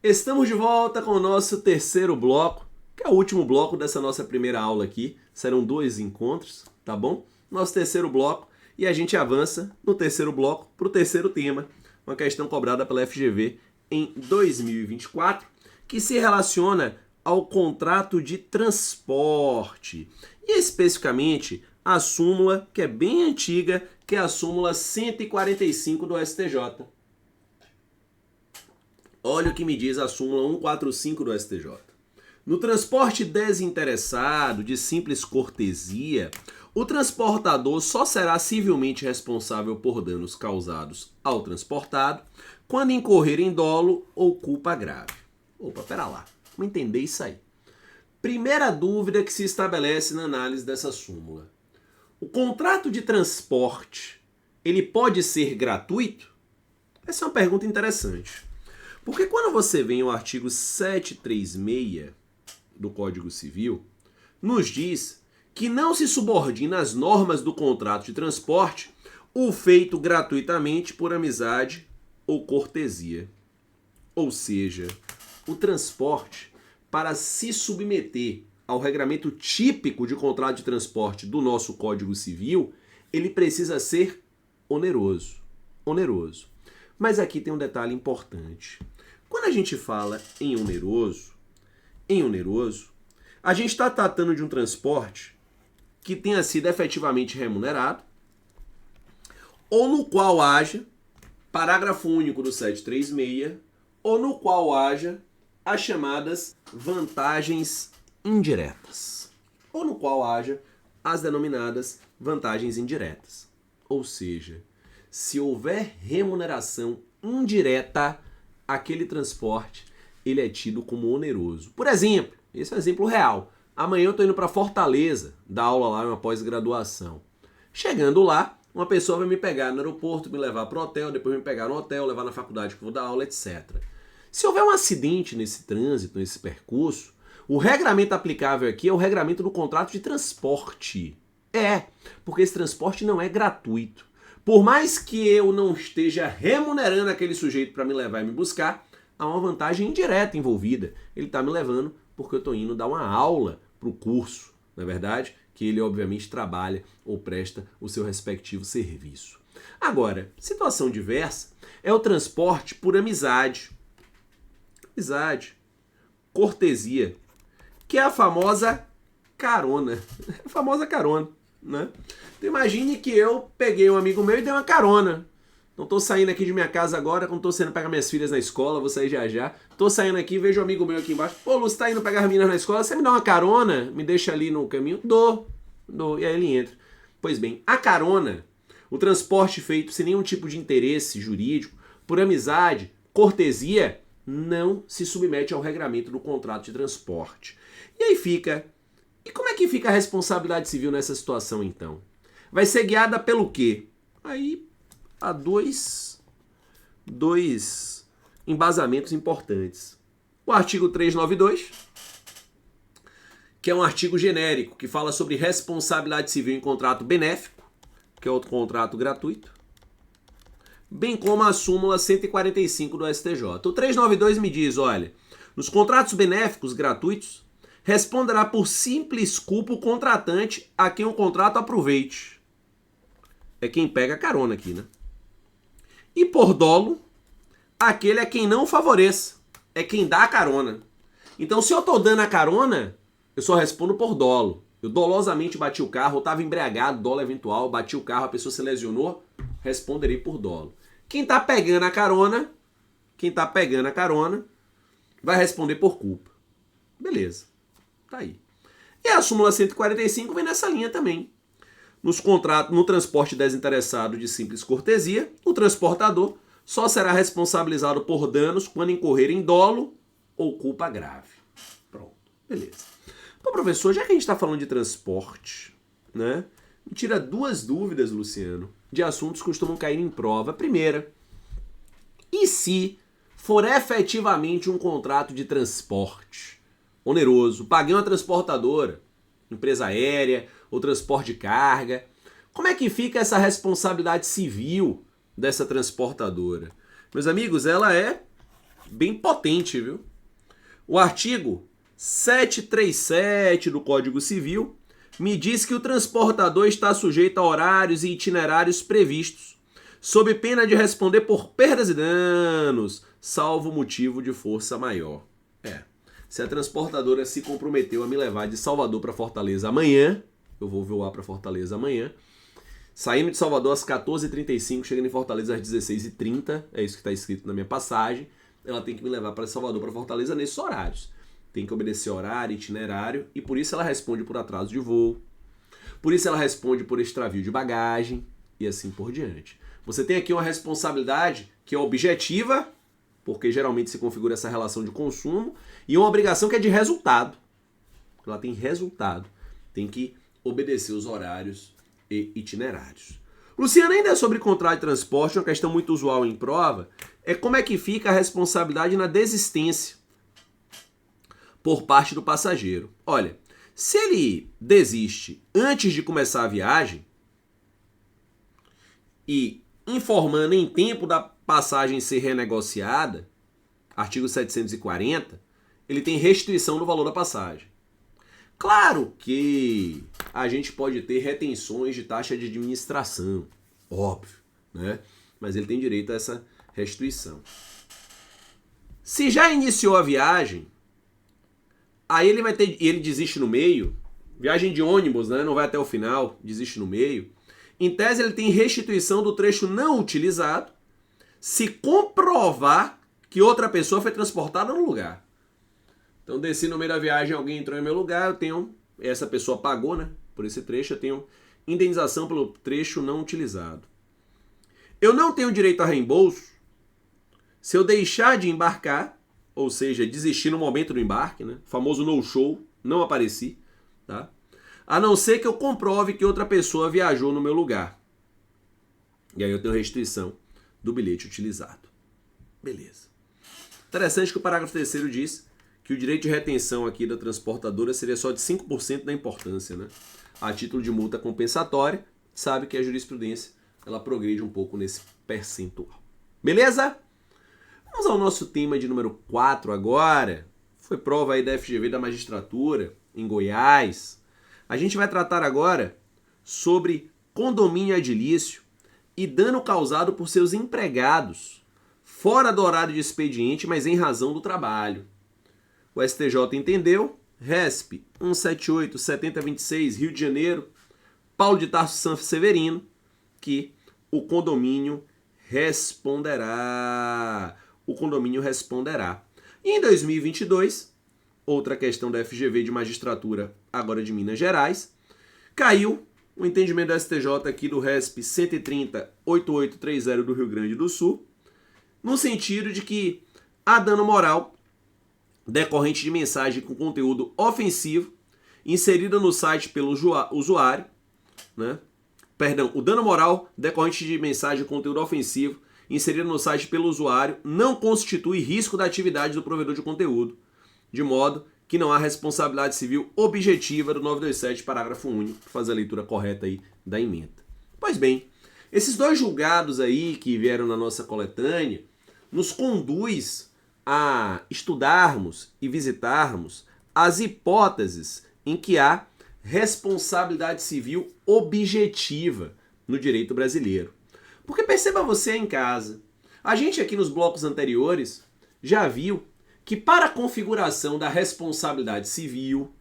Estamos de volta com o nosso terceiro bloco, que é o último bloco dessa nossa primeira aula aqui. Serão 2 encontros, tá bom? Nosso terceiro bloco, e a gente avança no terceiro bloco para o terceiro tema, uma questão cobrada pela FGV em 2024, que se relaciona ao contrato de transporte, e especificamente a súmula, que é bem antiga, que é a súmula 145 do STJ. Olha o que me diz a súmula 145 do STJ. No transporte desinteressado, de simples cortesia, o transportador só será civilmente responsável por danos causados ao transportado quando incorrer em dolo ou culpa grave. Opa, pera lá. Vamos entender isso aí. Primeira dúvida que se estabelece na análise dessa súmula. O contrato de transporte, ele pode ser gratuito? Essa é uma pergunta interessante. Porque quando você vem ao artigo 736 do Código Civil, nos diz que não se subordina às normas do contrato de transporte o feito gratuitamente por amizade ou cortesia. Ou seja, o transporte, para se submeter ao regramento típico de contrato de transporte do nosso Código Civil, ele precisa ser oneroso. Oneroso. Mas aqui tem um detalhe importante. Quando a gente fala em oneroso, a gente está tratando de um transporte que tenha sido efetivamente remunerado ou no qual haja, parágrafo único do 736, ou no qual haja as chamadas vantagens indiretas, ou no qual haja as denominadas vantagens indiretas. Ou seja, se houver remuneração indireta, aquele transporte ele é tido como oneroso. Por exemplo, esse é um exemplo real. Amanhã eu estou indo para Fortaleza, dar aula lá em uma pós-graduação. Chegando lá, uma pessoa vai me pegar no aeroporto, me levar para o hotel, depois me pegar no hotel, levar na faculdade que eu vou dar aula, etc. Se houver um acidente nesse trânsito, nesse percurso, o regramento aplicável aqui é o regramento do contrato de transporte. Porque esse transporte não é gratuito. Por mais que eu não esteja remunerando aquele sujeito para me levar e me buscar, há uma vantagem indireta envolvida. Ele está me levando porque eu estou indo dar uma aula para o curso, não é verdade? Que ele obviamente trabalha ou presta o seu respectivo serviço. Agora, situação diversa é o transporte por amizade. Amizade, cortesia, que é a famosa carona. A famosa carona, né? Então imagine que eu peguei um amigo meu e dei uma carona. Não tô saindo aqui de minha casa agora, quando tô saindo pegar minhas filhas na escola, vou sair já já. Tô saindo aqui, vejo um amigo meu aqui embaixo. Pô, Lúcio, tá indo pegar as meninas na escola, você me dá uma carona? Me deixa ali no caminho? Dou. E aí ele entra. Pois bem, a carona, o transporte feito sem nenhum tipo de interesse jurídico, por amizade, cortesia, não se submete ao regramento do contrato de transporte. E aí fica... E como é que fica a responsabilidade civil nessa situação, então? Vai ser guiada pelo quê? Aí há dois embasamentos importantes. O artigo 392, que é um artigo genérico que fala sobre responsabilidade civil em contrato benéfico, que é outro contrato gratuito, bem como a súmula 145 do STJ. O 392 me diz, olha, nos contratos benéficos gratuitos, responderá por simples culpa o contratante a quem o contrato aproveite. É quem pega a carona aqui, né? E por dolo, aquele é quem não favoreça. É quem dá a carona. Então, se eu tô dando a carona, eu só respondo por dolo. Eu dolosamente bati o carro, eu estava embriagado, dolo eventual, bati o carro, a pessoa se lesionou, responderei por dolo. Quem tá pegando a carona, vai responder por culpa. Beleza. Tá aí. E a súmula 145 vem nessa linha também. No transporte desinteressado de simples cortesia, o transportador só será responsabilizado por danos quando incorrer em dolo ou culpa grave. Pronto, beleza. Então, professor, já que a gente está falando de transporte, né, me tira duas dúvidas, Luciano, de assuntos que costumam cair em prova. Primeira, e se for efetivamente um contrato de transporte oneroso, paguei uma transportadora, empresa aérea ou transporte de carga, como é que fica essa responsabilidade civil dessa transportadora? Meus amigos, ela é bem potente, viu? O artigo 737 do Código Civil me diz que o transportador está sujeito a horários e itinerários previstos, sob pena de responder por perdas e danos, salvo motivo de força maior. Se a transportadora se comprometeu a me levar de Salvador para Fortaleza amanhã, eu vou voar para Fortaleza amanhã, saindo de Salvador às 14h35, chegando em Fortaleza às 16h30, é isso que está escrito na minha passagem, ela tem que me levar para Salvador, para Fortaleza nesses horários. Tem que obedecer horário, itinerário, e por isso ela responde por atraso de voo, por isso ela responde por extravio de bagagem, e assim por diante. Você tem aqui uma responsabilidade que é objetiva, porque geralmente se configura essa relação de consumo, e uma obrigação que é de resultado. Ela tem resultado. Tem que obedecer os horários e itinerários. Luciano, ainda sobre contrato de transporte, uma questão muito usual em prova, é como é que fica a responsabilidade na desistência por parte do passageiro. Olha, se ele desiste antes de começar a viagem e informando em tempo da passagem ser renegociada, artigo 740, ele tem restituição do valor da passagem. Claro que a gente pode ter retenções de taxa de administração, óbvio, né? Mas ele tem direito a essa restituição. Se já iniciou a viagem, aí ele desiste no meio, viagem de ônibus, né? Não vai até o final, desiste no meio. Em tese, ele tem restituição do trecho não utilizado, se comprovar que outra pessoa foi transportada no lugar. Então, desci no meio da viagem, alguém entrou em meu lugar, essa pessoa pagou, né? Por esse trecho, eu tenho indenização pelo trecho não utilizado. Eu não tenho direito a reembolso se eu deixar de embarcar, ou seja, desistir no momento do embarque, né? O famoso no-show, não apareci, tá? A não ser que eu comprove que outra pessoa viajou no meu lugar. E aí eu tenho restituição do bilhete utilizado. Beleza. Interessante que o parágrafo 3º diz que o direito de retenção aqui da transportadora seria só de 5% da importância, né? A título de multa compensatória, sabe que a jurisprudência ela progride um pouco nesse percentual. Beleza? Vamos ao nosso tema de número 4 agora. Foi prova aí da FGV da magistratura em Goiás. A gente vai tratar agora sobre condomínio edilício e dano causado por seus empregados, fora do horário de expediente, mas em razão do trabalho. O STJ entendeu, RESP 178-7026, Rio de Janeiro, Paulo de Tarso Santos Severino, que o condomínio responderá. O condomínio responderá. E em 2022, outra questão da FGV de magistratura, agora de Minas Gerais, caiu o entendimento do STJ aqui do RESP 130-8830 do Rio Grande do Sul, no sentido de que há dano moral decorrente de mensagem com conteúdo ofensivo inserida no site pelo usuário, né? Perdão, o dano moral decorrente de mensagem com conteúdo ofensivo inserida no site pelo usuário não constitui risco da atividade do provedor de conteúdo, de modo que não há responsabilidade civil objetiva do 927, parágrafo único, para fazer a leitura correta aí da emenda. Pois bem, esses dois julgados aí que vieram na nossa coletânea nos conduz a estudarmos e visitarmos as hipóteses em que há responsabilidade civil objetiva no direito brasileiro. Porque perceba você em casa, a gente aqui nos blocos anteriores já viu que para a configuração da responsabilidade civil,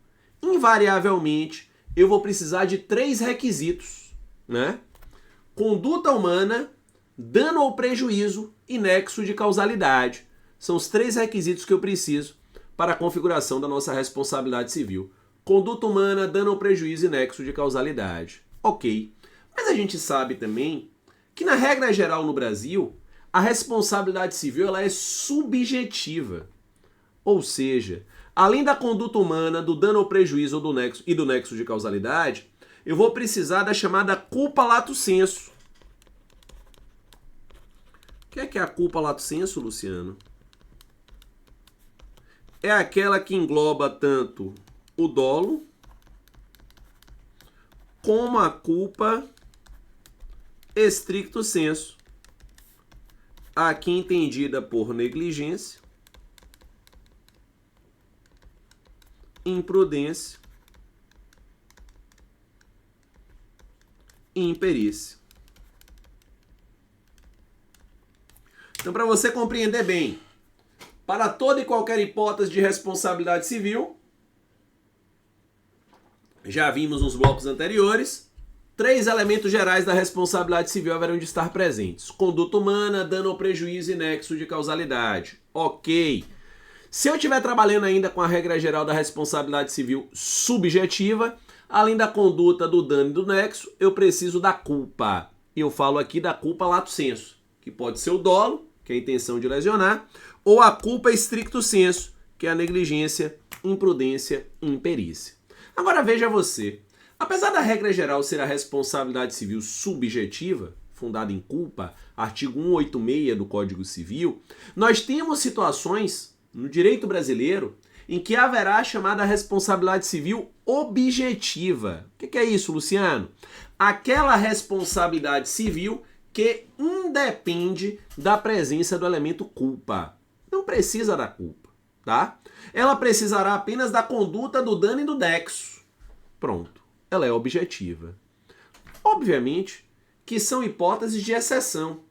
invariavelmente, eu vou precisar de 3 requisitos, né? Conduta humana, dano ou prejuízo e nexo de causalidade. São os 3 requisitos que eu preciso para a configuração da nossa responsabilidade civil. Conduta humana, dano ou prejuízo e nexo de causalidade. Ok. Mas a gente sabe também que, na regra geral no Brasil, a responsabilidade civil ela é subjetiva. Ou seja, além da conduta humana, do dano ou prejuízo ou do nexo de causalidade, eu vou precisar da chamada culpa lato sensu. O que é a culpa lato sensu, Luciano? É aquela que engloba tanto o dolo como a culpa stricto sensu, aqui entendida por negligência imprudência e imperícia. Então, para você compreender bem, para toda e qualquer hipótese de responsabilidade civil, já vimos nos blocos anteriores, 3 elementos gerais da responsabilidade civil haverão de estar presentes: conduta humana, dano ou prejuízo e nexo de causalidade. Ok. Se eu estiver trabalhando ainda com a regra geral da responsabilidade civil subjetiva, além da conduta, do dano e do nexo, eu preciso da culpa. E eu falo aqui da culpa lato sensu, que pode ser o dolo, que é a intenção de lesionar, ou a culpa stricto sensu, que é a negligência, imprudência e imperícia. Agora veja você, apesar da regra geral ser a responsabilidade civil subjetiva, fundada em culpa, artigo 186 do Código Civil, nós temos situações no direito brasileiro em que haverá a chamada responsabilidade civil objetiva. O que é isso, Luciano? Aquela responsabilidade civil que independe da presença do elemento culpa. Não precisa da culpa, tá? Ela precisará apenas da conduta, do dano e do nexo. Pronto, ela é objetiva. Obviamente que são hipóteses de exceção,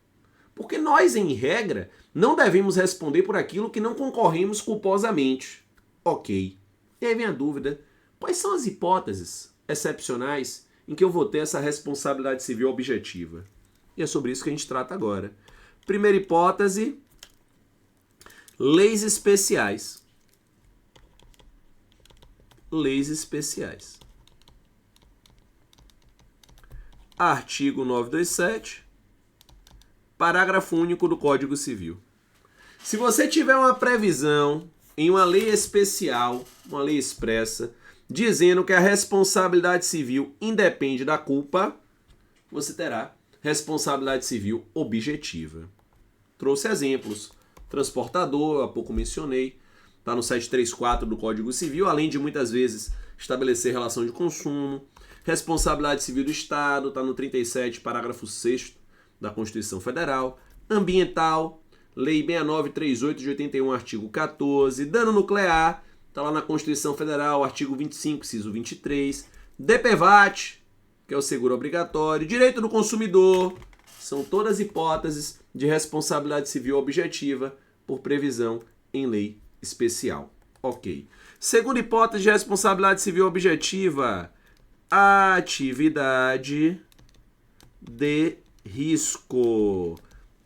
porque nós, em regra, não devemos responder por aquilo que não concorremos culposamente. Ok. E aí vem a dúvida, quais são as hipóteses excepcionais em que eu vou ter essa responsabilidade civil objetiva? E é sobre isso que a gente trata agora. Primeira hipótese, leis especiais. Leis especiais. Artigo 927, parágrafo único do Código Civil. Se você tiver uma previsão em uma lei especial, uma lei expressa, dizendo que a responsabilidade civil independe da culpa, você terá responsabilidade civil objetiva. Trouxe exemplos. Transportador, há pouco mencionei, está no 734 do Código Civil, além de muitas vezes estabelecer relação de consumo. Responsabilidade civil do Estado, está no 37, parágrafo 6º da Constituição Federal. Ambiental, Lei 6938 de 81, artigo 14. Dano nuclear, está lá na Constituição Federal, artigo 25, inciso 23. DPVAT, que é o seguro obrigatório. Direito do consumidor, são todas hipóteses de responsabilidade civil objetiva por previsão em lei especial. Ok. Segunda hipótese de responsabilidade civil objetiva, atividade de risco,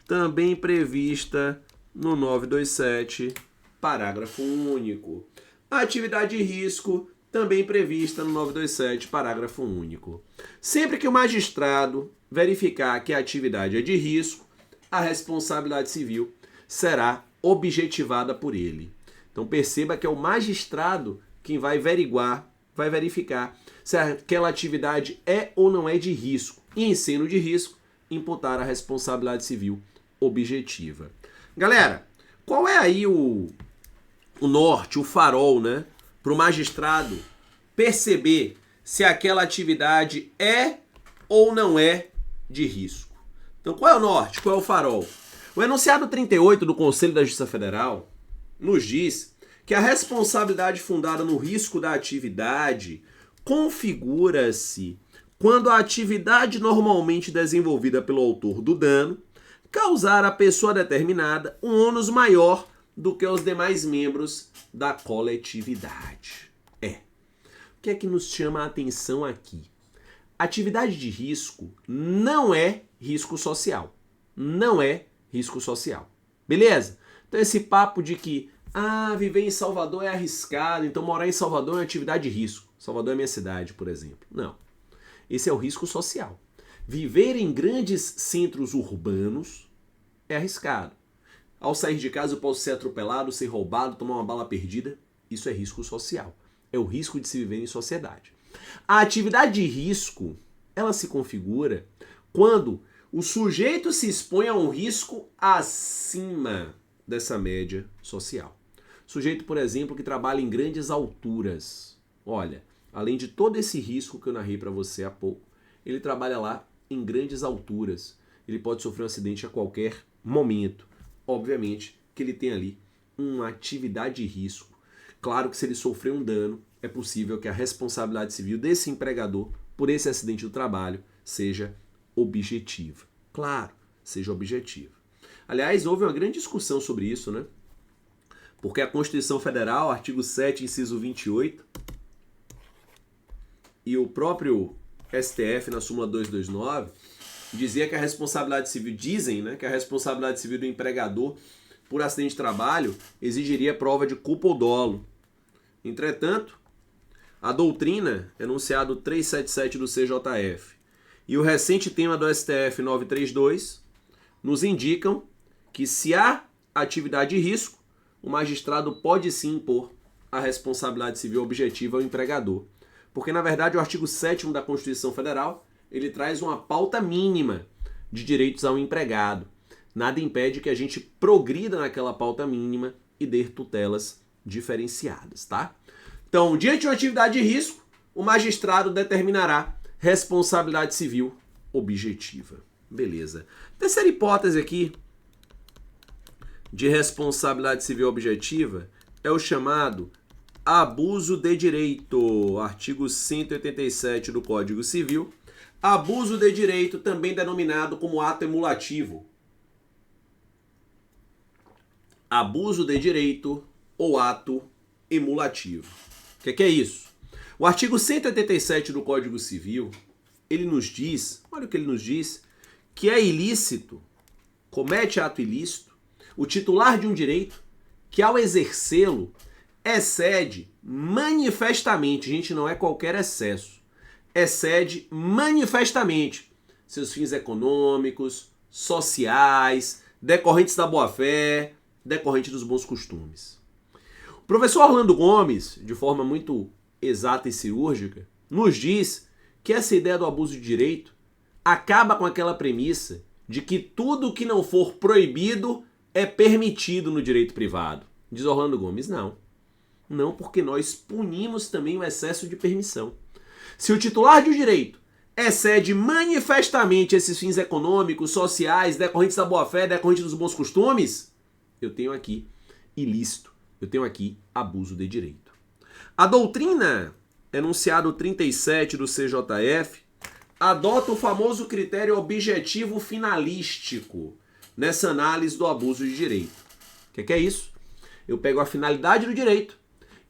também prevista no 927, parágrafo único. Atividade de risco, também prevista no 927, parágrafo único. Sempre que o magistrado verificar que a atividade é de risco, a responsabilidade civil será objetivada por ele. Então perceba que é o magistrado quem vai verificar se aquela atividade é ou não é de risco. E em sendo de risco, imputar a responsabilidade civil objetiva. Galera, qual é aí o norte, o farol, né, para o magistrado perceber se aquela atividade é ou não é de risco? Então, qual é o norte? Qual é o farol? O enunciado 38 do Conselho da Justiça Federal nos diz que a responsabilidade fundada no risco da atividade configura-se quando a atividade normalmente desenvolvida pelo autor do dano causar à pessoa determinada um ônus maior do que os demais membros da coletividade. O que é que nos chama a atenção aqui? Atividade de risco não é risco social. Não é risco social. Beleza? Então esse papo de que viver em Salvador é arriscado, então morar em Salvador é uma atividade de risco. Salvador é minha cidade, por exemplo. Não. Esse é o risco social. Viver em grandes centros urbanos é arriscado. Ao sair de casa eu posso ser atropelado, ser roubado, tomar uma bala perdida. Isso é risco social. É o risco de se viver em sociedade. A atividade de risco, ela se configura quando o sujeito se expõe a um risco acima dessa média social. Sujeito, por exemplo, que trabalha em grandes alturas. Olha, além de todo esse risco que eu narrei para você há pouco, ele trabalha lá em grandes alturas. Ele pode sofrer um acidente a qualquer momento. Obviamente que ele tem ali uma atividade de risco. Claro que se ele sofrer um dano, é possível que a responsabilidade civil desse empregador por esse acidente do trabalho seja objetiva. Claro, seja objetiva. Aliás, houve uma grande discussão sobre isso, né? Porque a Constituição Federal, artigo 7, inciso 28, e o próprio STF, na súmula 229, dizia que a responsabilidade civil, dizem, né, que a responsabilidade civil do empregador por acidente de trabalho exigiria prova de culpa ou dolo. Entretanto, a doutrina, enunciado 377 do CJF, e o recente tema do STF 932, nos indicam que se há atividade de risco, o magistrado pode sim impor a responsabilidade civil objetiva ao empregador. Porque, na verdade, o artigo 7º da Constituição Federal, ele traz uma pauta mínima de direitos ao empregado. Nada impede que a gente progrida naquela pauta mínima e dê tutelas diferenciadas, tá? Então, diante de uma atividade de risco, o magistrado determinará responsabilidade civil objetiva. Beleza. Terceira hipótese aqui de responsabilidade civil objetiva é o chamado abuso de direito, artigo 187 do Código Civil. Abuso de direito, também denominado como ato emulativo. Abuso de direito ou ato emulativo. O que é isso? O artigo 187 do Código Civil, ele nos diz, olha o que ele nos diz, que é ilícito, comete ato ilícito, o titular de um direito que ao exercê-lo excede manifestamente, gente, não é qualquer excesso, excede manifestamente seus fins econômicos, sociais, decorrentes da boa-fé, decorrentes dos bons costumes. O professor Orlando Gomes, de forma muito exata e cirúrgica, nos diz que essa ideia do abuso de direito acaba com aquela premissa de que tudo que não for proibido é permitido no direito privado. Diz Orlando Gomes, não. Não, porque nós punimos também o excesso de permissão. Se o titular de um direito excede manifestamente esses fins econômicos, sociais, decorrentes da boa-fé, decorrentes dos bons costumes, eu tenho aqui ilícito, eu tenho aqui abuso de direito. A doutrina, enunciado 37 do CJF, adota o famoso critério objetivo finalístico nessa análise do abuso de direito. O que é isso? Eu pego a finalidade do direito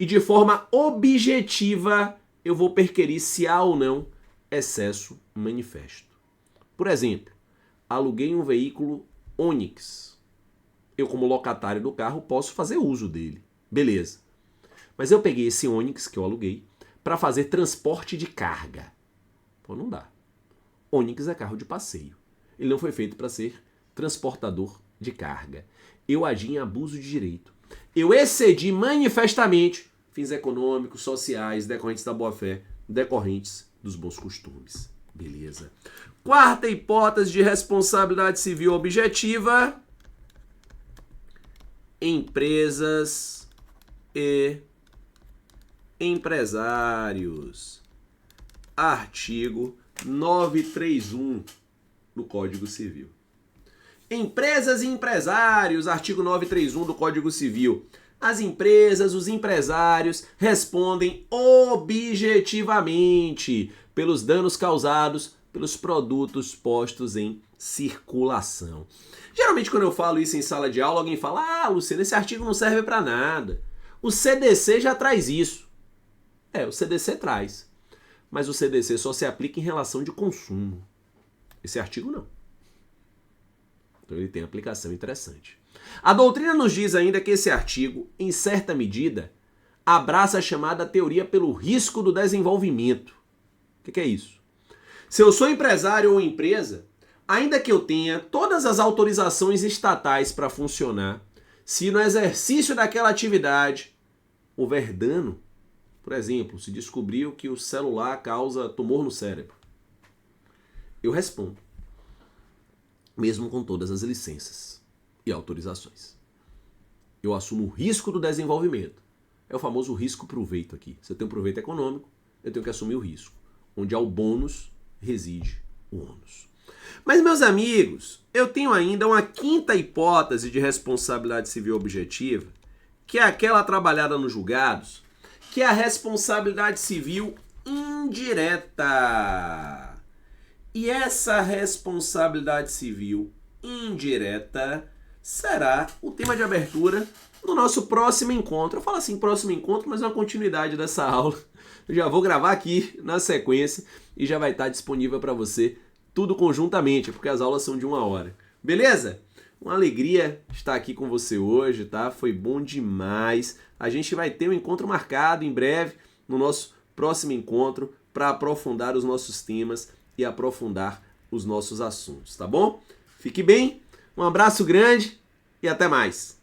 e de forma objetiva eu vou perquirir se há ou não excesso manifesto. Por exemplo, aluguei um veículo Onix. Eu, como locatário do carro, posso fazer uso dele. Beleza. Mas eu peguei esse Onix que eu aluguei para fazer transporte de carga. Pô, não dá. Onix é carro de passeio. Ele não foi feito para ser transportador de carga. Eu agi em abuso de direito. Eu excedi manifestamente fins econômicos, sociais, decorrentes da boa-fé, decorrentes dos bons costumes. Beleza. Quarta hipótese de responsabilidade civil objetiva: empresas e empresários. Artigo 931 do Código Civil. Empresas e empresários, artigo 931 do Código Civil. As empresas, os empresários respondem objetivamente pelos danos causados pelos produtos postos em circulação. Geralmente quando eu falo isso em sala de aula, alguém fala: Luciano, esse artigo não serve para nada. O CDC já traz isso. O CDC traz. Mas o CDC só se aplica em relação de consumo. Esse artigo não. Então ele tem aplicação interessante. A doutrina nos diz ainda que esse artigo, em certa medida, abraça a chamada teoria pelo risco do desenvolvimento. O que é isso? Se eu sou empresário ou empresa, ainda que eu tenha todas as autorizações estatais para funcionar, se no exercício daquela atividade houver dano, por exemplo, se descobriu que o celular causa tumor no cérebro, eu respondo, mesmo com todas as licenças e autorizações. Eu assumo o risco do desenvolvimento. É o famoso risco-proveito aqui. Se eu tenho proveito econômico, eu tenho que assumir o risco. Onde há o bônus, reside o ônus. Mas, meus amigos, eu tenho ainda uma quinta hipótese de responsabilidade civil objetiva, que é aquela trabalhada nos julgados, que é a responsabilidade civil indireta. E essa responsabilidade civil indireta será o tema de abertura no nosso próximo encontro. Eu falo assim, próximo encontro, mas é uma continuidade dessa aula. Eu já vou gravar aqui na sequência e já vai estar disponível para você tudo conjuntamente, porque as aulas são de 1 hora. Beleza? Uma alegria estar aqui com você hoje, tá? Foi bom demais. A gente vai ter um encontro marcado em breve no nosso próximo encontro para aprofundar os nossos temas e aprofundar os nossos assuntos, tá bom? Fique bem, um abraço grande e até mais.